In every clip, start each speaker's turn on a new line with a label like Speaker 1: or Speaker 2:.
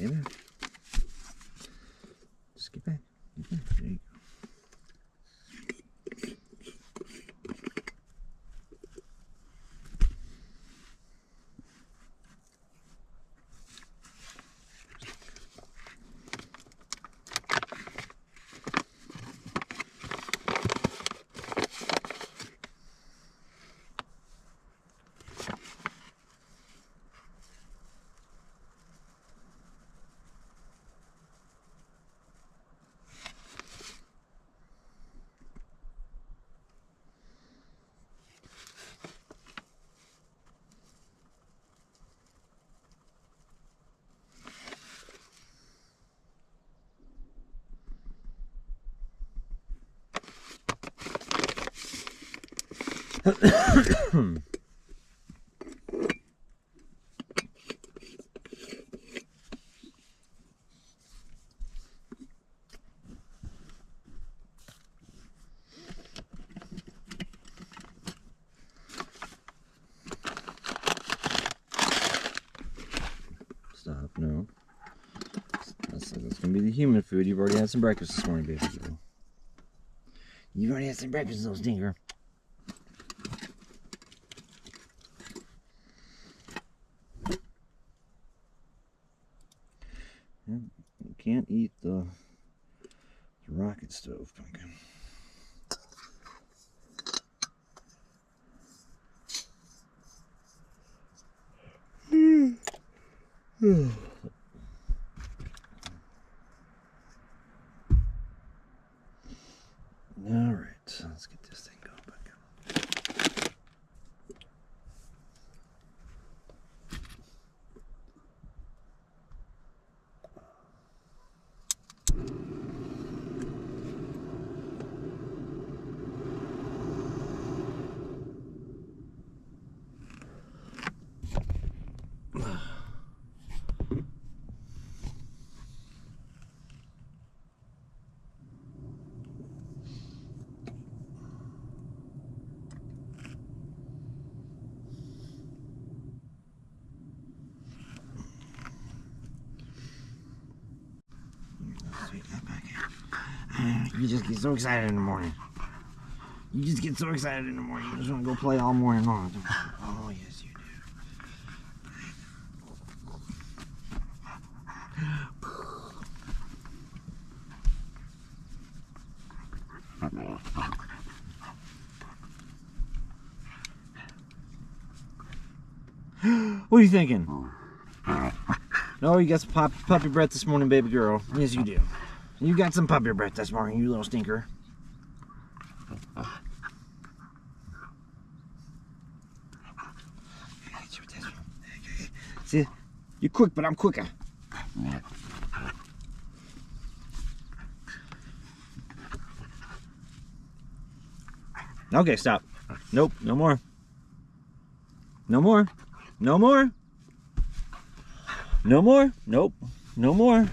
Speaker 1: Stay back. Just get back. Get back. There you go. Stop, no. That's gonna be the human food. You've already had some breakfast this morning, baby girl. You've already had some breakfast, little stinker. You can't eat the rocket stove, pumpkin. All right, so let's get this thing going back up. You just get so excited in the morning. You just get so excited in the morning. You just want to go play all morning long. Oh, yes, you do. What are you thinking? No, you got some puppy breath this morning, baby girl. Yes, you do. You got some puppy breath this morning, you little stinker. See, you're quick, but I'm quicker. Okay, stop. Nope, no more. No more. No more. No more. Nope. No more.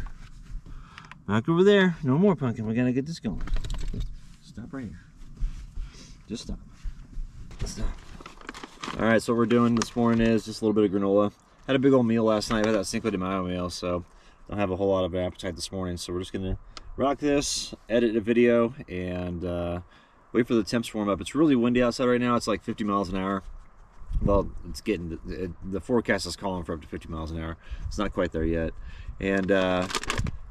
Speaker 1: Back over there. No more, pumpkin. We gotta get this going. Stop right here. Just stop. Stop. Alright, so what we're doing this morning is just a little bit of granola. Had a big old meal last night. I had that Cinco de Mayo meal, so don't have a whole lot of appetite this morning. So we're just gonna rock this, edit a video, and wait for the temps to warm up. It's really windy outside right now. It's like 50 miles an hour. Well, it's getting, the forecast is calling for up to 50 miles an hour. It's not quite there yet. And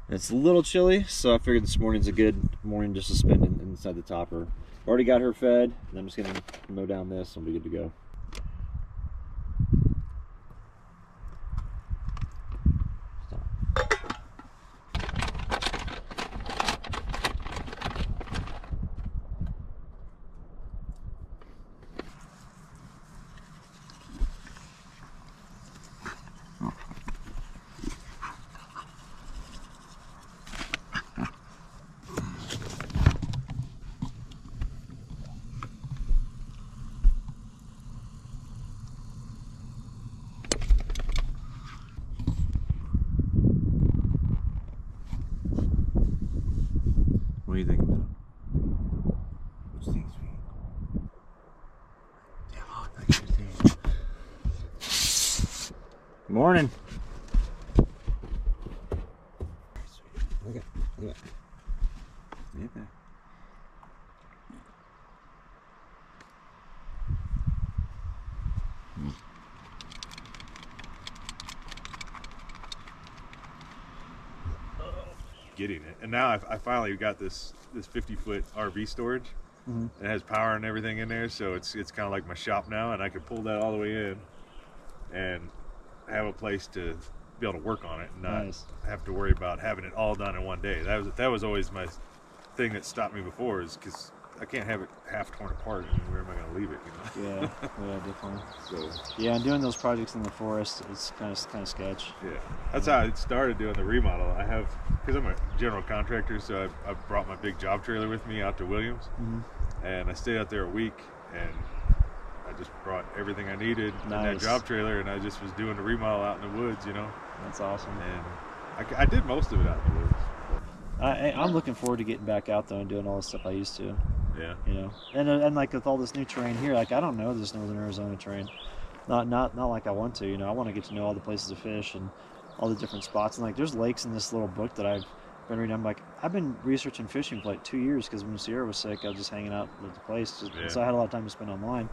Speaker 1: it's a little chilly, so I figured this morning's a good morning just to spend inside the topper. Already got her fed, and I'm just gonna mow down this and we'll be good to go. What do you think about it? What do you think, sweetie? Good morning.
Speaker 2: getting it. And now I finally got this 50-foot RV storage. It has power and everything in there, so it's kind of like my shop now, and I can pull that all the way in and have a place to be able to work on it and not have to worry about having it all done in one day. That was always my thing that stopped me before, is because I can't have it half torn apart. I mean, where am I going to leave it? You know?
Speaker 1: Yeah, definitely.
Speaker 2: So,
Speaker 1: yeah, and doing those projects in the forest, it's kind of sketch.
Speaker 2: Yeah, that's how I started doing the remodel. Because I'm a general contractor, so I brought my big job trailer with me out to Williams, and I stayed out there a week, and I just brought everything I needed in that job trailer, and I just was doing the remodel out in the woods, you know.
Speaker 1: That's awesome.
Speaker 2: And I did most of it out in the woods.
Speaker 1: I'm looking forward to getting back out though and doing all the stuff I used to.
Speaker 2: Yeah.
Speaker 1: You know, and like with all this new terrain here, like I don't know this northern Arizona terrain, not like I want to. You know, I want to get to know all the places to fish and all the different spots. And like, there's lakes in this little book that I've been reading. I'm like, I've been researching fishing for like 2 years because when Sierra was sick, I was just hanging out at the place, so I had a lot of time to spend online.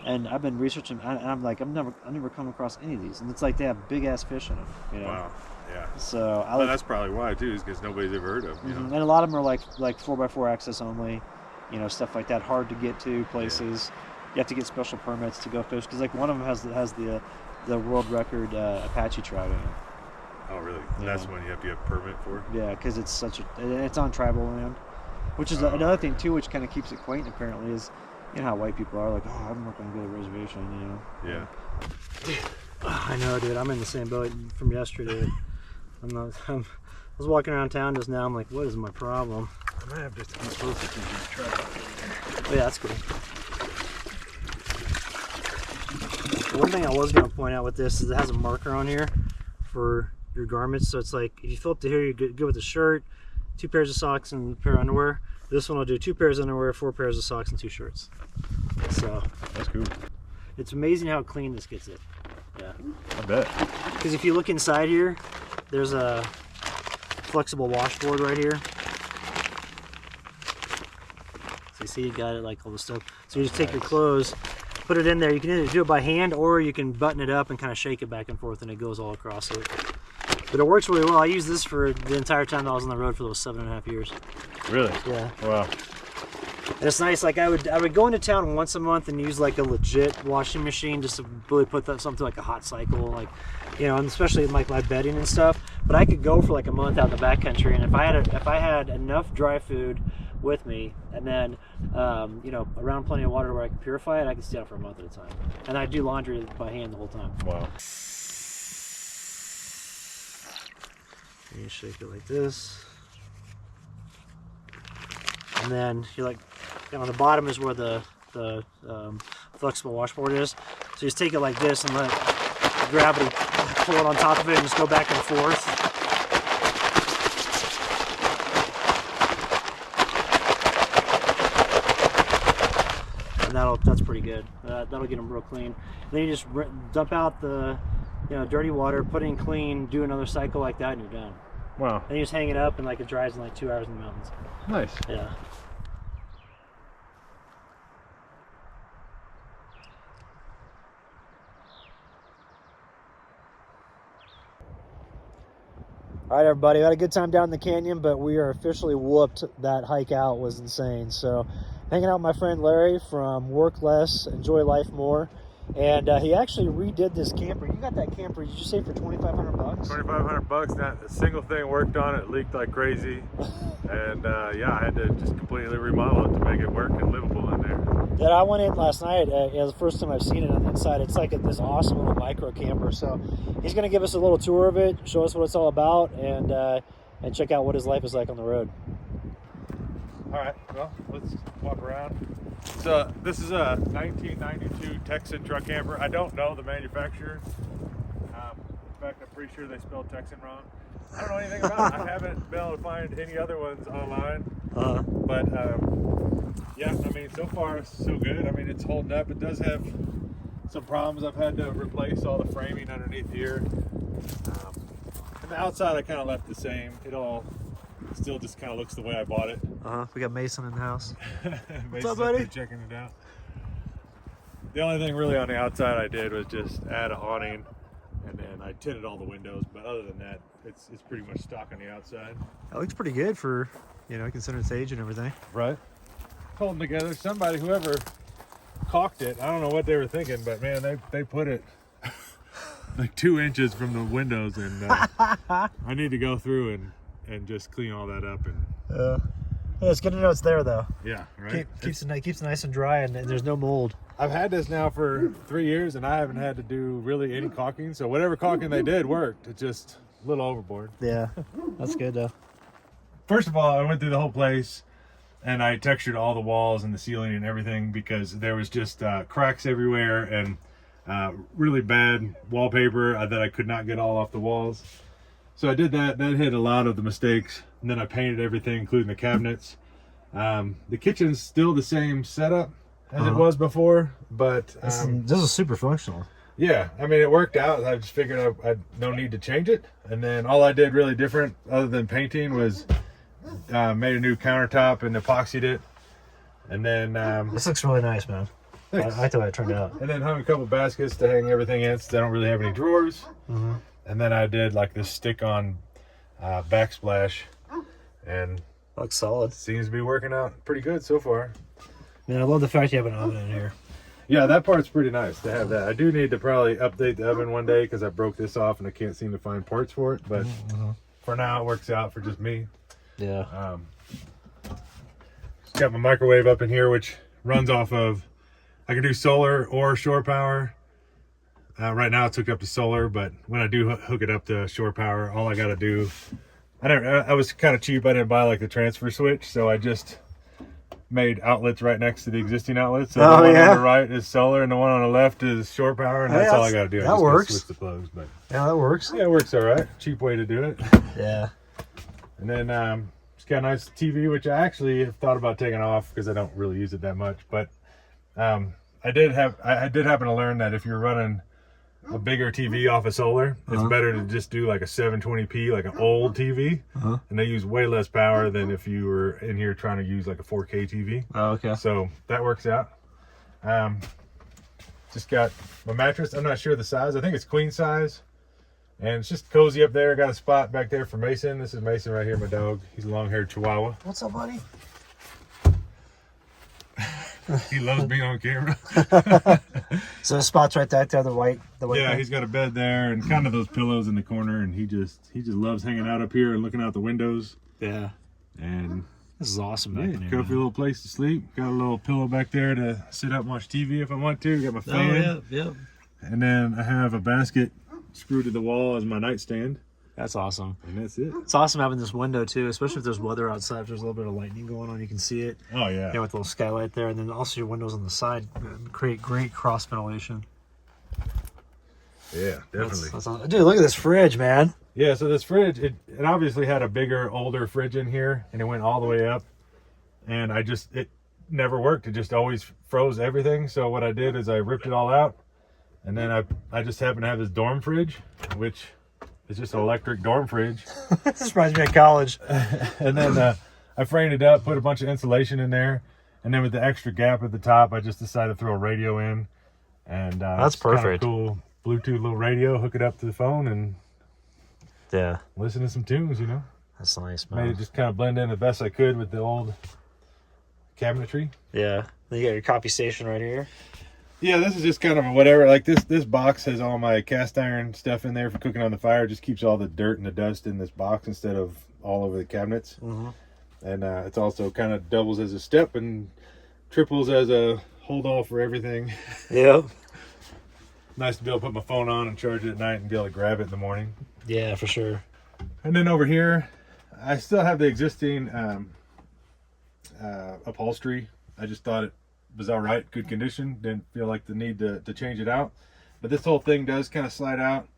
Speaker 1: And I've been researching, and I'm like, I've never come across any of these, and it's like they have big ass fish in them. You know?
Speaker 2: Wow. Yeah.
Speaker 1: So
Speaker 2: that's probably why too, is because nobody's ever heard of them. You know?
Speaker 1: And a lot of them are like 4x4 access only, you know, stuff like that, hard to get to places. You have to get special permits to go fish because like one of them has the world record Apache trout in it.
Speaker 2: Oh really? And that's one you have to get a permit for?
Speaker 1: Yeah, because it's it's on tribal land, which is another thing too, which kind of keeps it quaint. Apparently, is you know how white people are like, oh, I'm not going to go to a reservation, you know. Yeah. I know, dude. I'm in the same boat from yesterday. I was walking around town just now. I'm like, what is my problem?
Speaker 2: I might have to come closer to the truck.
Speaker 1: Oh, yeah, that's cool. One thing I was going to point out with this is it has a marker on here for your garments. So it's like, if you fill up to here, you're good with a shirt, 2 pairs of socks, and a pair of underwear. This one will do 2 pairs of underwear, 4 pairs of socks, and 2 shirts. So
Speaker 2: that's cool.
Speaker 1: It's amazing how clean this gets it. Yeah.
Speaker 2: I bet.
Speaker 1: Because if you look inside here, there's a flexible washboard right here. So you see you got it like all the stuff. So you just take your clothes, put it in there. You can either do it by hand or you can button it up and kind of shake it back and forth and it goes all across it. But it works really well. I used this for the entire time that I was on the road for those 7.5 years.
Speaker 2: Really?
Speaker 1: Yeah.
Speaker 2: Wow.
Speaker 1: And it's nice. Like I would go into town once a month and use like a legit washing machine just to really put something like a hot cycle, like, you know, and especially like my bedding and stuff. But I could go for like a month out in the backcountry, and if I had enough dry food with me, and then you know, around plenty of water where I could purify it, I could stay out for a month at a time. And I do laundry by hand the whole time. Wow. You shake it like this. And then you like, on the bottom is where the flexible washboard is. So you just take it like this and let gravity pull it on top of it and just go back and forth. And that's pretty good. That'll get them real clean. And then you just dump out the dirty water, put it in clean, do another cycle like that, and you're done.
Speaker 2: Wow.
Speaker 1: And you just hang it up, and like it dries in like 2 hours in the mountains.
Speaker 2: Nice.
Speaker 1: Yeah. All right, everybody, we had a good time down in the canyon, but we are officially whooped. That hike out was insane. So hanging out with my friend Larry from Work Less, Enjoy Life More. And he actually redid this camper. You got that camper, did you say, for $2,500?
Speaker 2: $2,500. Not a single thing worked on it. Leaked like crazy. And yeah, I had to just completely remodel it to make it work and livable in there.
Speaker 1: Yeah, I went in last night. It was the first time I've seen it on the inside. It's like this awesome little micro camper. So he's going to give us a little tour of it, show us what it's all about, and check out what his life is like on the road.
Speaker 2: All right, well, let's walk around. So this is a 1992 Texan truck camper. I don't know the manufacturer. In fact, I'm pretty sure they spelled Texan wrong. I don't know anything about it. I haven't been able to find any other ones online. But yeah, I mean, so far so good. I mean, it's holding up. It does have some problems. I've had to replace all the framing underneath here. And the outside I kind of left the same. It all still just kind of looks the way I bought it.
Speaker 1: We got Mason in the house.
Speaker 2: What's up, buddy? Checking it out. The only thing really on the outside I did was just add an awning, and then I tinted all the windows. But other than that, it's pretty much stock on the outside.
Speaker 3: That looks pretty good for, you know, considering its age and everything.
Speaker 2: Right. Holding together. Somebody, whoever caulked it, I don't know what they were thinking, but man, they put it like 2 inches from the windows, and I need to go through and just clean all that up. And
Speaker 3: yeah, it's good to know it's there though.
Speaker 2: yeah, right.
Speaker 3: Keeps it nice and dry, and there's no mold.
Speaker 2: I've had this now for 3 years, and I haven't had to do really any caulking. So whatever caulking they did worked. It's just a little overboard.
Speaker 3: Yeah, that's good though.
Speaker 2: First of all, I went through the whole place, and I textured all the walls and the ceiling and everything, because there was just cracks everywhere and really bad wallpaper that I could not get all off the walls. So I did that. That hit a lot of the mistakes. And then I painted everything, including the cabinets. The kitchen's still the same setup as it was before, but
Speaker 3: this is super functional.
Speaker 2: yeah, I mean, it worked out. I just figured I no need to change it. And then all I did really different, other than painting, was made a new countertop and epoxied it. And then
Speaker 3: This looks really nice, man. I like the way it turned out.
Speaker 2: and then hung a couple baskets to hang everything in, since I don't really have any drawers. And then I did like this stick-on backsplash, and
Speaker 3: Looks solid.
Speaker 2: seems to be working out pretty good so far.
Speaker 3: Man, I love the fact you have an oven in here.
Speaker 2: Yeah, that part's pretty nice to have that. I do need to probably update the oven one day, because I broke this off and I can't seem to find parts for it. But for now, it works out for just me.
Speaker 3: Yeah.
Speaker 2: Just got my microwave up in here, which runs off of, I can do solar or shore power. Right now it's hooked up to solar, but when I do hook it up to shore power, all I got to do, I was kind of cheap. I didn't buy like the transfer switch, so I just made outlets right next to the existing outlets. So the one on the right is solar, and the one on the left is shore power, and that's all I got to do.
Speaker 3: That works.
Speaker 2: Switch the plugs, but
Speaker 3: Yeah, that works.
Speaker 2: yeah, it works all right. Cheap way to do it.
Speaker 3: Yeah.
Speaker 2: And then it's got a nice TV, which I actually have thought about taking off because I don't really use it that much. But I did happen to learn that if you're running a bigger TV off of solar, it's better to just do like a 720p, like an old TV, and they use way less power than if you were in here trying to use like a 4K TV.
Speaker 3: Oh, okay.
Speaker 2: So that works out. Just got my mattress. I'm not sure the size. I think it's queen size, and it's just cozy up there. Got a spot back there for Mason. This is Mason right here, my dog. He's a long-haired Chihuahua.
Speaker 3: What's up, buddy?
Speaker 2: He loves being on camera.
Speaker 3: So the spot's right back there, the white
Speaker 2: Yeah,
Speaker 3: thing?
Speaker 2: he's got a bed there and kind of those pillows in the corner, and he just loves hanging out up here and looking out the windows.
Speaker 3: Yeah.
Speaker 2: And
Speaker 3: This is awesome back in here.
Speaker 2: comfy little place to sleep. Got a little pillow back there to sit up and watch TV if I want to. Got my
Speaker 3: Oh,
Speaker 2: fan.
Speaker 3: yeah.
Speaker 2: And then I have a basket screwed to the wall as my nightstand.
Speaker 3: That's awesome.
Speaker 2: And that's it.
Speaker 3: It's awesome having this window too, especially if there's weather outside. If there's a little bit of lightning going on, you can see it.
Speaker 2: Oh yeah.
Speaker 3: Yeah, with the little skylight there, and then also your windows on the side create great cross ventilation.
Speaker 2: Yeah, definitely.
Speaker 3: That's awesome. Dude, look at this fridge, man.
Speaker 2: Yeah, so this fridge, it obviously had a bigger, older fridge in here, and it went all the way up. And it never worked. It just always froze everything. So what I did is I ripped it all out, and then I just happened to have this dorm fridge, which is just an electric dorm fridge.
Speaker 3: This reminds me of college.
Speaker 2: And then I framed it up, put a bunch of insulation in there, and then with the extra gap at the top, I just decided to throw a radio in. And
Speaker 3: That's
Speaker 2: it's kinda
Speaker 3: perfect.
Speaker 2: cool Bluetooth little radio, hook it up to the phone, and
Speaker 3: Yeah,
Speaker 2: listen to some tunes, you know.
Speaker 3: that's nice,
Speaker 2: Made
Speaker 3: man.
Speaker 2: it just kind of blend in the best I could with the old cabinetry.
Speaker 3: Yeah. Then you got your copy station right here.
Speaker 2: Yeah, this is just kind of a whatever. Like this box has all my cast iron stuff in there for cooking on the fire. It just keeps all the dirt and the dust in this box instead of all over the cabinets. And it's also kind of doubles as a step and triples as a hold all for everything.
Speaker 3: Yep.
Speaker 2: Nice to be able to put my phone on and charge it at night and be able to grab it in the morning.
Speaker 3: Yeah, for sure.
Speaker 2: And then over here, I still have the existing upholstery. I just thought it was all right, good condition. Didn't feel like the need to change it out. But this whole thing does kind of slide out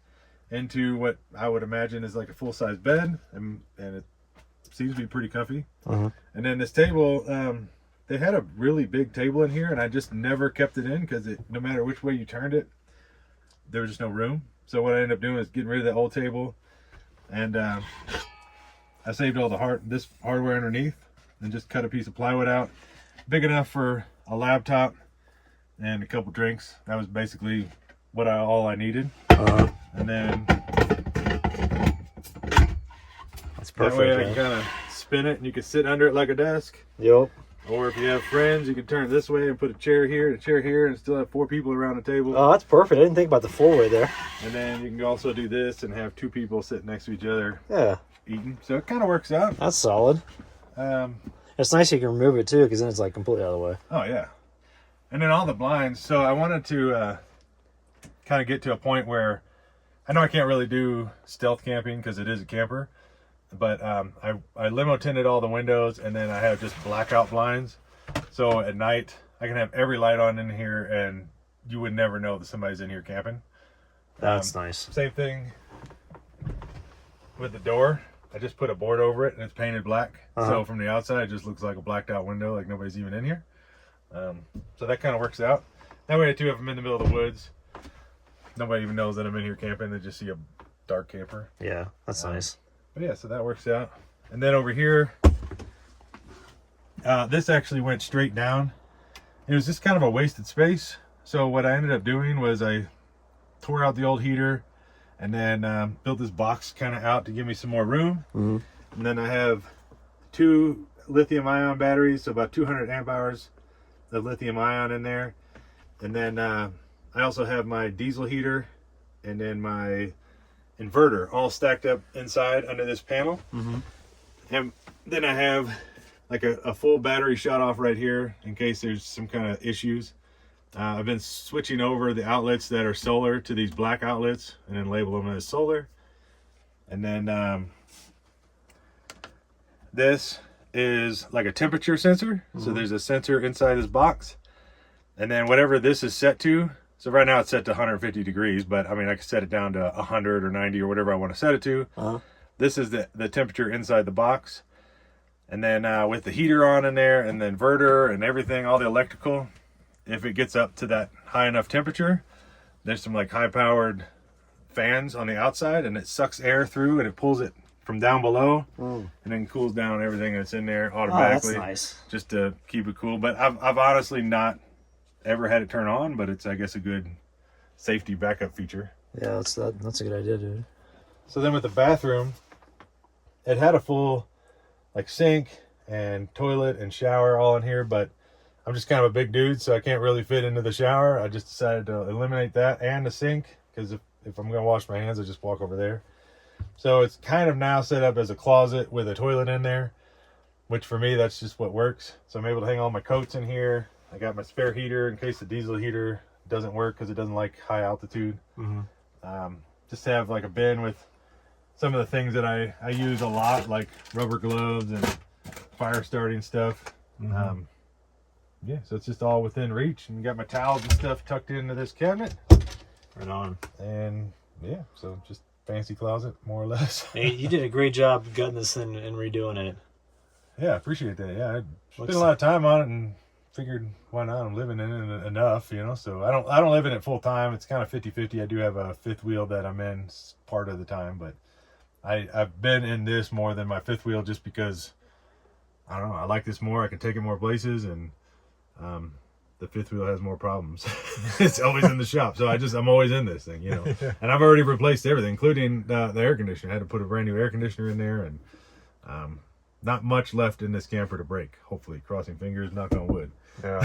Speaker 2: into what I would imagine is like a full-size bed, and it seems to be pretty comfy. And then this table, they had a really big table in here, and I just never kept it in because no matter which way you turned it, there was just no room. So what I ended up doing is getting rid of that old table, and I saved all this hardware underneath and just cut a piece of plywood out big enough for a laptop and a couple drinks. That was basically all I needed. And then
Speaker 3: That's perfect.
Speaker 2: That way I can kind of spin it and you can sit under it like a desk.
Speaker 3: Yep.
Speaker 2: Or if you have friends, you can turn it this way and put a chair here and a chair here and still have 4 people around the table.
Speaker 3: Oh, that's perfect. I didn't think about the full way there.
Speaker 2: And then you can also do this and have 2 people sitting next to each other
Speaker 3: Yeah.
Speaker 2: eating. So it kind of works out.
Speaker 3: That's solid. It's nice you can remove it too, because then it's like completely out of the way.
Speaker 2: Oh, yeah. And then all the blinds. So I wanted to kind of get to a point where I know I can't really do stealth camping because it is a camper. But I limo tinted all the windows, and then I have just blackout blinds. So at night, I can have every light on in here, and you would never know that somebody's in here camping.
Speaker 3: That's nice.
Speaker 2: Same thing with the door. I just put a board over it, and it's painted black. So from the outside, it just looks like a blacked out window, like nobody's even in here. So that kind of works out. That way, too, if I'm in the middle of the woods, nobody even knows that I'm in here camping. They just see a dark camper.
Speaker 3: Yeah, that's nice.
Speaker 2: But yeah, so that works out. And then over here, this actually went straight down. It was just kind of a wasted space. So what I ended up doing was I tore out the old heater and then built this box kind of out to give me some more room. And then I have 2 lithium ion batteries, so about 200 amp hours of lithium ion in there. And then I also have my diesel heater and then my inverter all stacked up inside under this panel. And then I have like a full battery shut off right here in case there's some kind of issues. I've been switching over the outlets that are solar to these black outlets and then label them as solar. And then this is like a temperature sensor. So there's a sensor inside this box, and then whatever this is set to. So right now it's set to 150 degrees, but I mean, I can set it down to 100 or 90 or whatever I want to set it to. This is the temperature inside the box. And then with the heater on in there and the inverter and everything, all the electrical, if it gets up to that high enough temperature, there's some like high powered fans on the outside, and it sucks air through and it pulls it from down below and then cools down everything that's in there automatically.
Speaker 3: Oh, that's nice.
Speaker 2: Just to keep it cool. But I've honestly not ever had it turn on, but it's, I guess, a good safety backup feature.
Speaker 3: Yeah, that's a good idea, dude.
Speaker 2: So then with the bathroom, it had a full like sink and toilet and shower all in here, but I'm just kind of a big dude, so I can't really fit into the shower. I just decided to eliminate that and the sink, because if I'm going to wash my hands, I just walk over there. So it's kind of now set up as a closet with a toilet in there, which for me, that's just what works. So I'm able to hang all my coats in here. I got my spare heater in case the diesel heater doesn't work because it doesn't like high altitude. Just to have like a bin with some of the things that I use a lot, like rubber gloves and fire starting stuff. Yeah, so it's just all within reach, and got my towels and stuff tucked into this cabinet.
Speaker 3: Right on.
Speaker 2: And yeah, so just fancy closet, more or less.
Speaker 3: Hey, you did a great job gutting this thing and redoing it.
Speaker 2: Yeah, I appreciate that. Yeah, I spent a lot of time on it and figured why not? I'm living in it enough, you know. So I don't live in it full time. It's kind of 50-50. I do have a fifth wheel that I'm in part of the time, but I've been in this more than my fifth wheel just because I don't know. I like this more. I can take it more places, and the fifth wheel has more problems. It's always in the shop, so I'm always in this thing, you know. And I've already replaced everything, including the air conditioner. I had to put a brand new air conditioner in there, and not much left in this camper to break. Hopefully, crossing fingers, knock on wood.
Speaker 3: Yeah.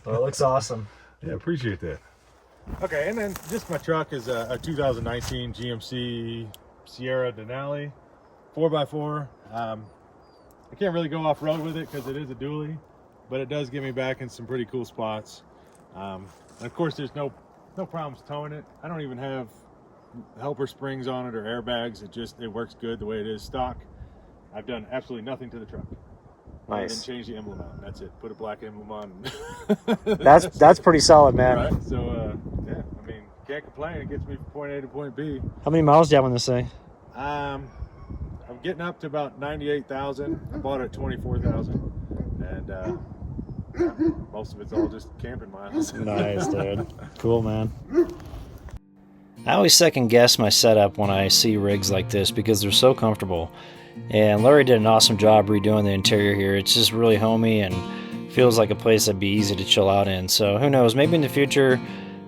Speaker 3: Well, it looks awesome.
Speaker 2: Yeah, appreciate that. Okay, and then just my truck is a 2019 GMC Sierra Denali 4x4. I can't really go off road with it because it is a dually, but it does get me back in some pretty cool spots. And of course, there's no problems towing it. I don't even have helper springs on it or airbags. It works good the way it is stock. I've done absolutely nothing to the truck.
Speaker 3: Nice.
Speaker 2: And then change the emblem out. That's it. Put a black emblem on.
Speaker 3: That's pretty solid, man.
Speaker 2: Right? So yeah, I mean, can't complain. It gets me from point A to point B.
Speaker 3: How many miles do you have on this thing?
Speaker 2: I'm getting up to about 98,000. I bought it at 24,000, and most of it's all just camping miles.
Speaker 3: Nice, dude. Cool, man. I always second guess my setup when I see rigs like this because they're so comfortable. And Larry did an awesome job redoing the interior here. It's just really homey and feels like a place that'd be easy to chill out in. So who knows, maybe in the future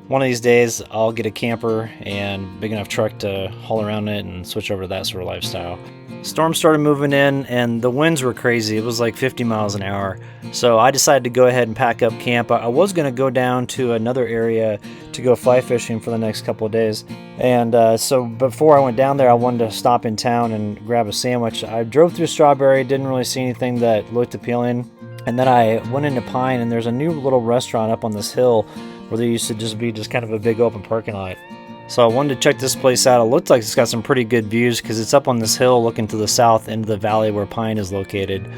Speaker 3: one of these days I'll get a camper and big enough truck to haul around it and switch over to that sort of lifestyle. Storm started moving in and the winds were crazy. It was like 50 miles an hour. So I decided to go ahead and pack up camp. I was going to go down to another area to go fly fishing for the next couple of days. And so before I went down there, I wanted to stop in town and grab a sandwich. I drove through Strawberry, didn't really see anything that looked appealing. And then I went into Pine, and there's a new little restaurant up on this hill where there used to just be kind of a big open parking lot. So I wanted to check this place out. It looked like it's got some pretty good views because it's up on this hill looking to the south into the valley where Pine is located.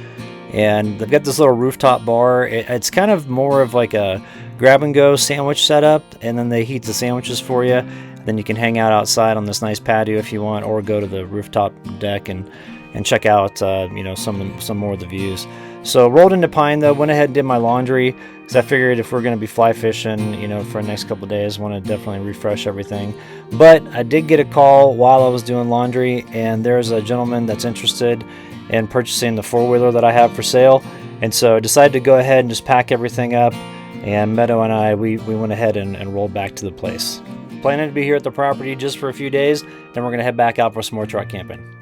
Speaker 3: And they've got this little rooftop bar. It's kind of more of like a grab-and-go sandwich setup, and then they heat the sandwiches for you. Then you can hang out outside on this nice patio if you want, or go to the rooftop deck and check out some more of the views. So rolled into Pine though, went ahead and did my laundry because I figured if we're going to be fly fishing, for the next couple of days, want to definitely refresh everything. But I did get a call while I was doing laundry, and there's a gentleman that's interested in purchasing the four-wheeler that I have for sale. And so I decided to go ahead and just pack everything up, and Meadow and I, we went ahead and rolled back to the place. Planning to be here at the property just for a few days, then we're going to head back out for some more truck camping.